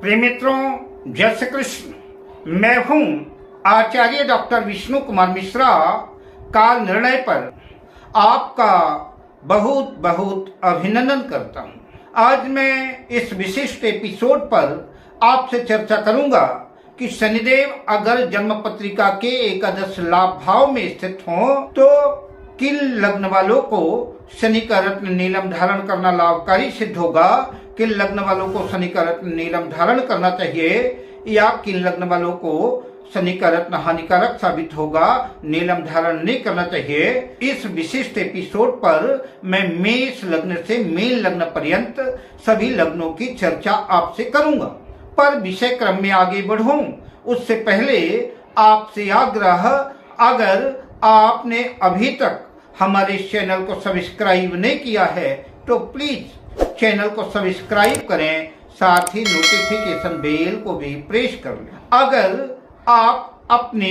प्रिय मित्रों, जय श्री कृष्ण। मैं हूं आचार्य डॉक्टर विष्णु कुमार मिश्रा। काल निर्णय पर आपका बहुत बहुत अभिनंदन करता हूं। आज मैं इस विशिष्ट एपिसोड पर आपसे चर्चा करूंगा कि शनिदेव अगर जन्म पत्रिका के एकादश लाभ भाव में स्थित हो तो किन लग्न वालों को शनि का रत्न नीलम धारण करना लाभकारी सिद्ध होगा, किन लग्न वालों को शनि का रत्न नीलम धारण करना चाहिए या किन लग्न वालों को शनि का रत्न हानिकारक साबित होगा, नीलम धारण नहीं करना चाहिए। इस विशिष्ट एपिसोड पर मैं मेष लग्न से मीन लग्न पर्यंत सभी लग्नों की चर्चा आपसे करूंगा। पर विषय क्रम में आगे बढ़ूं उससे पहले आपसे आग्रह, अगर आपने अभी तक हमारे चैनल को सब्सक्राइब नहीं किया है तो प्लीज चैनल को सब्सक्राइब करें, साथ ही नोटिफिकेशन बेल को भी प्रेस कर लें। अगर आप अपने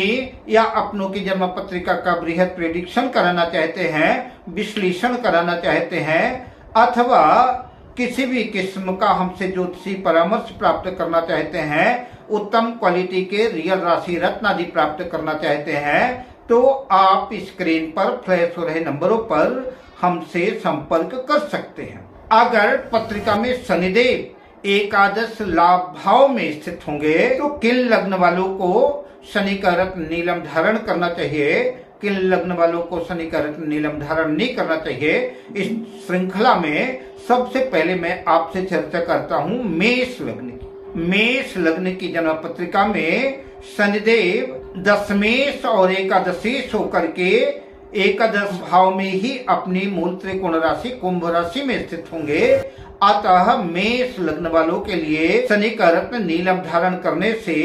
या अपनों की जन्म पत्रिका का बृहद प्रेडिक्शन कराना चाहते हैं, विश्लेषण कराना चाहते हैं, अथवा किसी भी किस्म का हमसे ज्योतिषी परामर्श प्राप्त करना चाहते हैं, उत्तम क्वालिटी के रियल राशि रत्न आदि प्राप्त करना चाहते हैं, तो आप स्क्रीन पर फ्लैश हो रहे नंबरों पर हमसे संपर्क कर सकते हैं। अगर पत्रिका में शनिदेव एकादश लाभ भाव में स्थित होंगे तो किन लग्न वालों को शनि का रत्न नीलम धारण करना चाहिए, किन लग्न वालों को शनि का रत्न नीलम धारण नहीं करना चाहिए, इस श्रृंखला में सबसे पहले मैं आपसे चर्चा करता हूं मेष लग्न की। मेष लग्न की जन्म पत्रिका में शनिदेव दशमेश और एकादशेश होकर के एकादश भाव में ही अपनी मूल त्रिकोण राशि कुंभ राशि में स्थित होंगे। अतः मेष लग्न वालों के लिए शनि का रत्न नीलम धारण करने से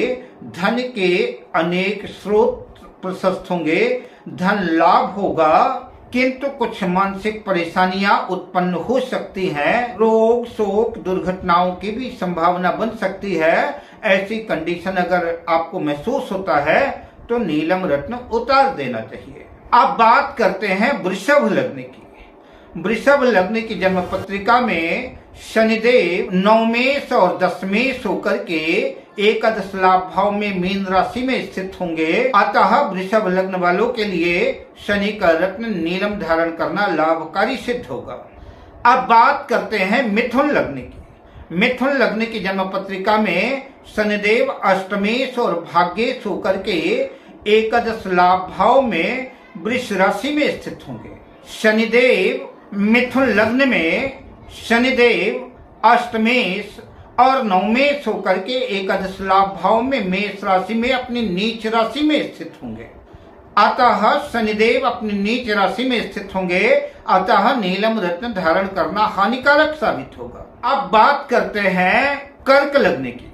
धन के अनेक स्रोत प्रशस्त होंगे, धन लाभ होगा, किंतु कुछ मानसिक परेशानियां उत्पन्न हो सकती हैं, रोग शोक दुर्घटनाओं की भी संभावना बन सकती है। ऐसी कंडीशन अगर आपको महसूस होता है तो नीलम रत्न उतार देना चाहिए। अब बात करते हैं वृषभ लग्न की। वृषभ लग्न की जन्म पत्रिका में शनिदेव नवमेश और दशमेश होकर के एकादश लाभ भाव में मीन राशि में स्थित होंगे। अतः वृषभ लग्न वालों के लिए शनि का रत्न नीलम धारण करना लाभकारी सिद्ध होगा। अब बात करते हैं मिथुन लग्न की। मिथुन लग्न की जन्म पत्रिका में शनिदेव अष्टमेश और भाग्येश होकर के एकादश लाभ भाव में वृष राशि में स्थित होंगे। शनिदेव मिथुन लग्न में शनिदेव अष्टमेश और नवमेश होकर के एकादश लाभ भाव में मेष राशि में अपनी नीच राशि में स्थित होंगे। अतः शनिदेव अपनी नीच राशि में स्थित होंगे, अतः नीलम रत्न धारण करना हानिकारक साबित होगा। अब बात करते हैं कर्क लग्न की।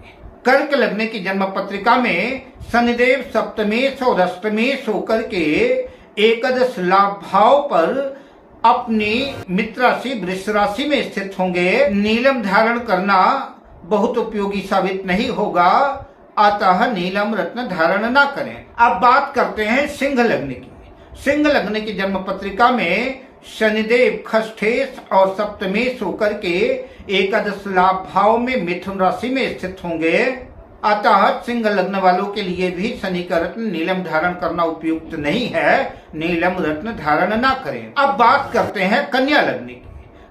कर्क लग्न की जन्म पत्रिका में शनिदेव सप्तमेश और अष्टमेश होकर के एकादश लाभ भाव पर अपनी मित्र राशि वृष राशि में स्थित होंगे। नीलम धारण करना बहुत उपयोगी साबित नहीं होगा, अतः नीलम रत्न धारण न करें। अब बात करते हैं सिंह लग्न की। सिंह लग्न की जन्म पत्रिका में शनिदेव खष्ठेश और सप्तमेश होकर के एकादश लाभ भाव में मिथुन राशि में स्थित होंगे। अतः सिंह लग्न वालों के लिए भी शनि का रत्न नीलम धारण करना उपयुक्त नहीं है, नीलम रत्न धारण न करें। अब बात करते हैं कन्या लग्न की।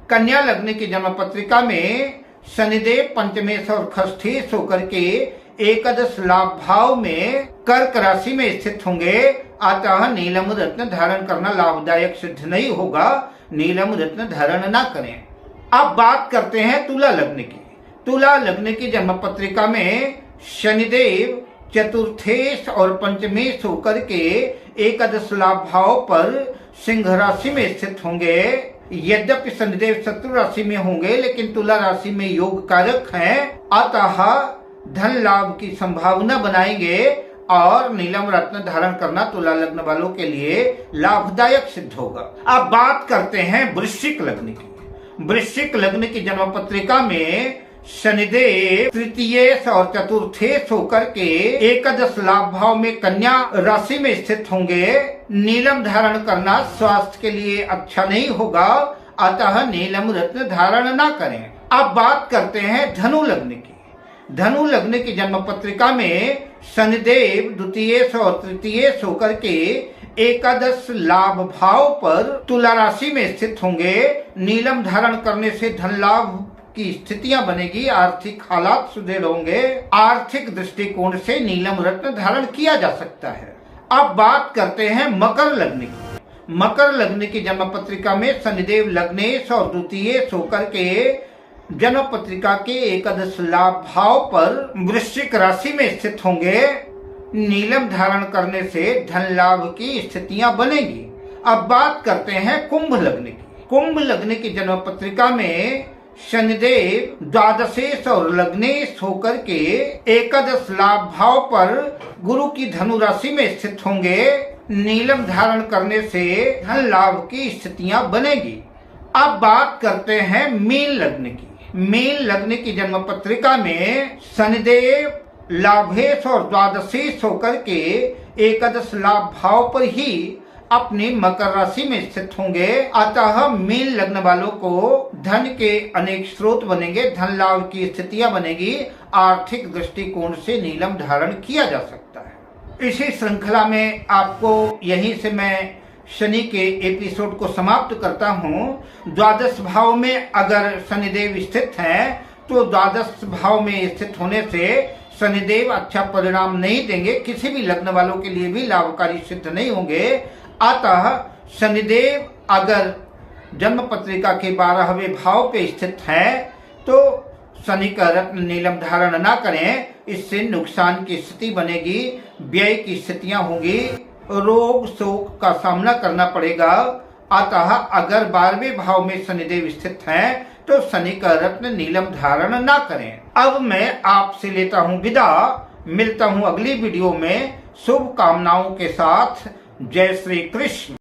कन्या लग्न की जन्म पत्रिका में शनिदेव पंचमेश और खष्ठेश होकर के एकादश लाभ भाव में कर्क राशि में स्थित होंगे। अतः नीलम रत्न धारण करना लाभदायक सिद्ध नहीं होगा, नीलम रत्न धारण न करें। अब बात करते हैं तुला लग्न की। तुला लग्न की जन्म पत्रिका में शनिदेव चतुर्थेश और पंचमेश होकर के एकादश लाभ भाव पर सिंह राशि में स्थित होंगे। यद्यपि शनिदेव शत्रु राशि में होंगे लेकिन तुला राशि में योग कारक हैं, अतः धन लाभ की संभावना बनाएंगे और नीलम रत्न धारण करना तुला लग्न वालों के लिए लाभदायक सिद्ध होगा। अब बात करते हैं वृश्चिक लग्न की। वृश्चिक लग्न की जन्म पत्रिका में शनिदेव तृतीयेश और चतुर्थेश होकर के एकादश लाभ भाव में कन्या राशि में स्थित होंगे। नीलम धारण करना स्वास्थ्य के लिए अच्छा नहीं होगा, अतः नीलम रत्न धारण न करें। अब बात करते हैं धनु लग्न की। धनु लग्न की जन्म पत्रिका में शनिदेव द्वितीय और तृतीय होकर के एकादश लाभ भाव पर तुला राशि में स्थित होंगे। नीलम धारण करने से धन लाभ की स्थितियां बनेगी, आर्थिक हालात सुदृढ़ होंगे। आर्थिक दृष्टिकोण से नीलम रत्न धारण किया जा सकता है। अब बात करते हैं मकर लग्न की। मकर लग्न की जन्म पत्रिका में शनिदेव लग्नेश और द्वितीय होकर के जन्म पत्रिका के एकादश लाभ भाव पर वृश्चिक राशि में स्थित होंगे। नीलम धारण करने से धन लाभ की स्थितियां बनेगी। अब बात करते हैं कुंभ लग्न की। कुंभ लग्न की जन्म पत्रिका में शनिदेव द्वादशेश और लग्नेश होकर के एकादश लाभ भाव पर गुरु की धनु राशि में स्थित होंगे। नीलम धारण करने से धन लाभ की स्थितियां बनेगी। अब बात करते हैं मीन लग्न की। मीन लग्न की जन्म पत्रिका में शनिदेव लाभेश और द्वादशेश होकर के एकादश लाभ भाव पर ही अपनी मकर राशि में स्थित होंगे। अतः मीन लग्न वालों को धन के अनेक स्रोत बनेंगे, धन लाभ की स्थितियां बनेगी। आर्थिक दृष्टिकोण से नीलम धारण किया जा सकता है। इसी श्रृंखला में आपको यहीं से मैं शनि के एपिसोड को समाप्त करता हूँ। द्वादश भाव में अगर शनिदेव स्थित हैं तो द्वादश भाव में स्थित होने से शनिदेव अच्छा परिणाम नहीं देंगे, किसी भी लग्न वालों के लिए भी लाभकारी सिद्ध नहीं होंगे। अतः शनिदेव अगर जन्म पत्रिका के 12वें भाव पे स्थित है तो शनि का रत्न नीलम धारण ना करें, इससे नुकसान की स्थिति बनेगी, व्यय की स्थितियां होंगी, रोग शोक का सामना करना पड़ेगा। अतः अगर 12वें भाव में शनिदेव स्थित हैं तो शनि का रत्न नीलम धारण ना करें। अब मैं आपसे लेता हूं विदा, मिलता हूं अगली वीडियो में शुभ कामनाओं के साथ। जय श्री कृष्ण।